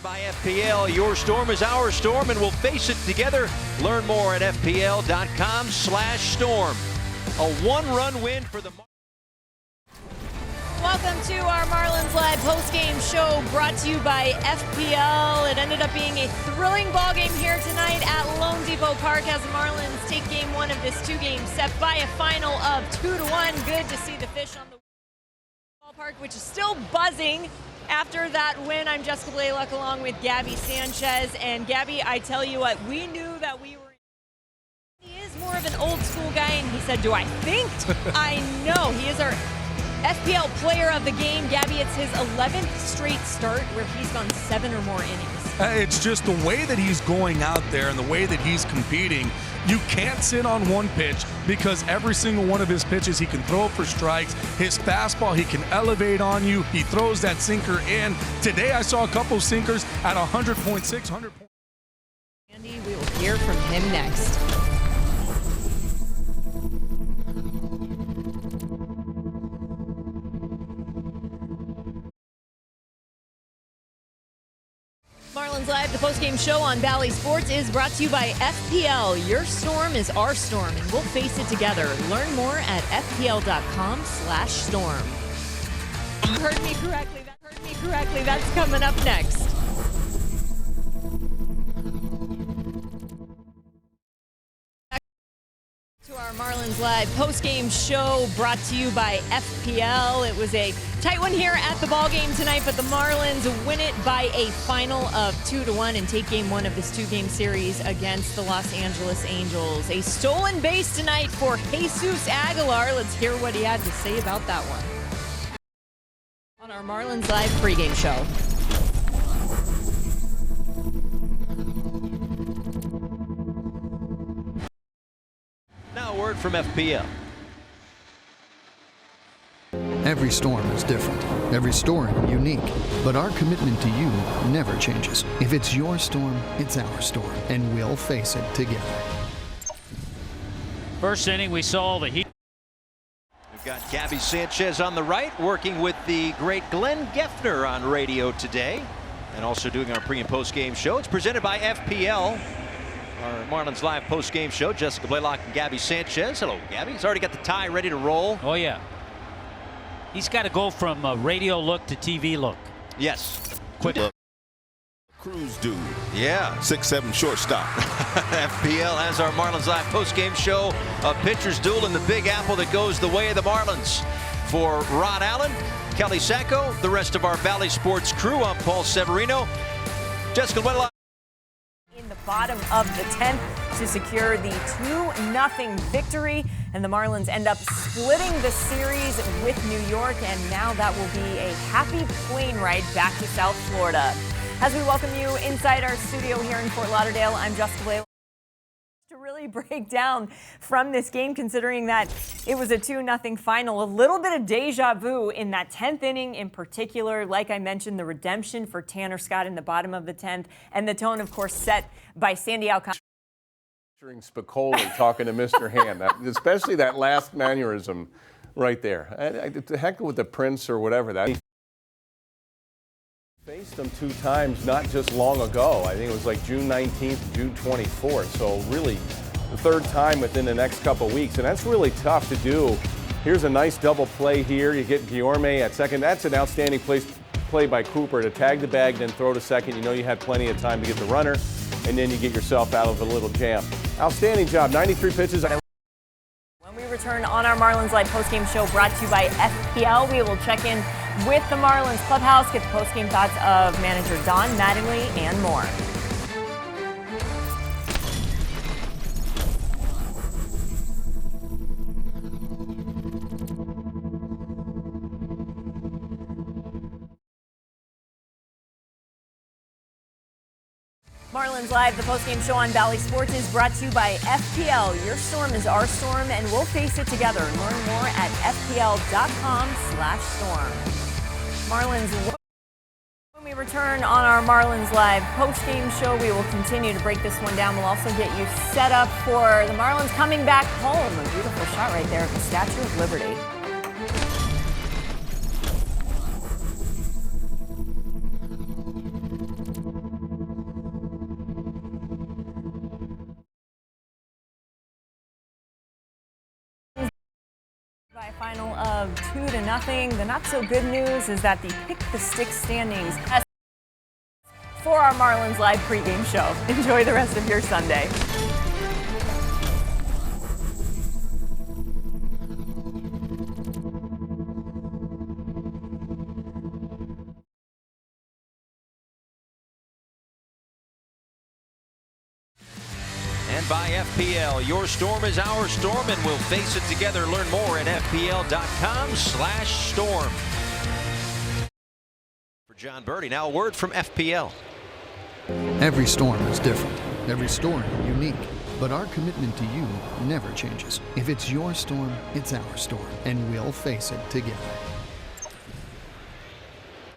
By FPL, your storm is our storm, and we'll face it together. Learn more at FPL.com/storm. A one-run win for the. Welcome to our Marlins Live post-game show brought to you by FPL. It ended up being a thrilling ball game here tonight at Lone Depot Park as the Marlins take game one of this two-game set by a final of 2-1. Good to see the fish on the ballpark, which is still buzzing. After that win, I'm Jessica Blaylock along with Gabby Sanchez. And Gabby, I tell you what, we knew that we were. He is more of an old school guy, and he said, do I think? I know. He is our FPL player of the game. Gabby, it's his 11th straight start where he's gone 7 or more innings. It's just the way that he's going out there and the way that he's competing. You can't sit on one pitch because every single one of his pitches, he can throw for strikes. His fastball, he can elevate on you. He throws that sinker in. Today, I saw a couple sinkers at 100.6, 100. Andy, we will hear from him next. Marlins Live, the postgame show on Bally Sports, is brought to you by FPL. Your storm is our storm, and we'll face it together. Learn more at FPL.com/storm. You heard me correctly. That's coming up next. To our Marlins Live post-game show brought to you by FPL. It was a tight one here at the ball game tonight, but the Marlins win it by a final of 2-1 and take game one of this two-game series against the Los Angeles Angels. A stolen base tonight for Jesus Aguilar. Let's hear what he had to say about that one on our Marlins Live pregame show. Now a word from FPL. Every storm is different, every story unique, but our commitment to you never changes. If it's your storm, it's our storm, and we'll face it together. First inning, we saw the heat. We've got Gabby Sanchez on the right, working with the great Glenn Geffner on radio today, and also doing our pre- and post-game show. It's presented by FPL. Our Marlins Live post-game show, Jessica Blaylock and Gabby Sanchez. Hello, Gabby. He's already got the tie ready to roll. Oh, yeah. He's got to go from a radio look to TV look. Yes. Quick. Cruz dude. Yeah. 6'7" shortstop. FPL has our Marlins Live post-game show. A pitcher's duel in the Big Apple that goes the way of the Marlins. For Rod Allen, Kelly Sacco, the rest of our Valley Sports crew, I'm Paul Severino. Jessica Blaylock. In the bottom of the 10th to secure the 2-0 victory, and the Marlins end up splitting the series with New York, and now that will be a happy plane ride back to South Florida. As we welcome you inside our studio here in Fort Lauderdale, I'm Jessica Blaylock. To really break down from this game, considering that it was a 2-0 final, a little bit of deja vu in that 10th inning in particular. Like I mentioned, the redemption for Tanner Scott in the bottom of the 10th, and the tone, of course, set by Sandy Alcantara. Spicoli talking to Mr. Hand, especially that last mannerism right there. The heck with the Prince or whatever that. He faced them 2 times not just long ago. I think it was like June 19th, June 24th. So really the 3rd time within the next couple of weeks. And that's really tough to do. Here's a nice double play here. You get Guillorme at second. That's an outstanding play by Cooper to tag the bag, then throw to second. You know you had plenty of time to get the runner, and then you get yourself out of a little jam. Outstanding job. 93 pitches. When we return on our Marlins Live postgame show brought to you by FPL, we will check in with the Marlins clubhouse, get the postgame thoughts of manager Don Mattingly, and more. Marlins Live, the postgame show on Bally Sports, is brought to you by FPL. Your storm is our storm, and we'll face it together. Learn more at FPL.com/storm. Marlins. When we return on our Marlins Live postgame show, we will continue to break this one down. We'll also get you set up for the Marlins coming back home. A beautiful shot right there of the Statue of Liberty. of 2-0. The not so good news is that the pick the six standings for our Marlins Live pregame show. Enjoy the rest of your Sunday. And by FPL, your storm is our storm, and we'll face it together. Learn more at FPL.com/storm. For John Birdie, now a word from FPL. Every storm is different. Every story unique. But our commitment to you never changes. If it's your storm, it's our storm. And we'll face it together.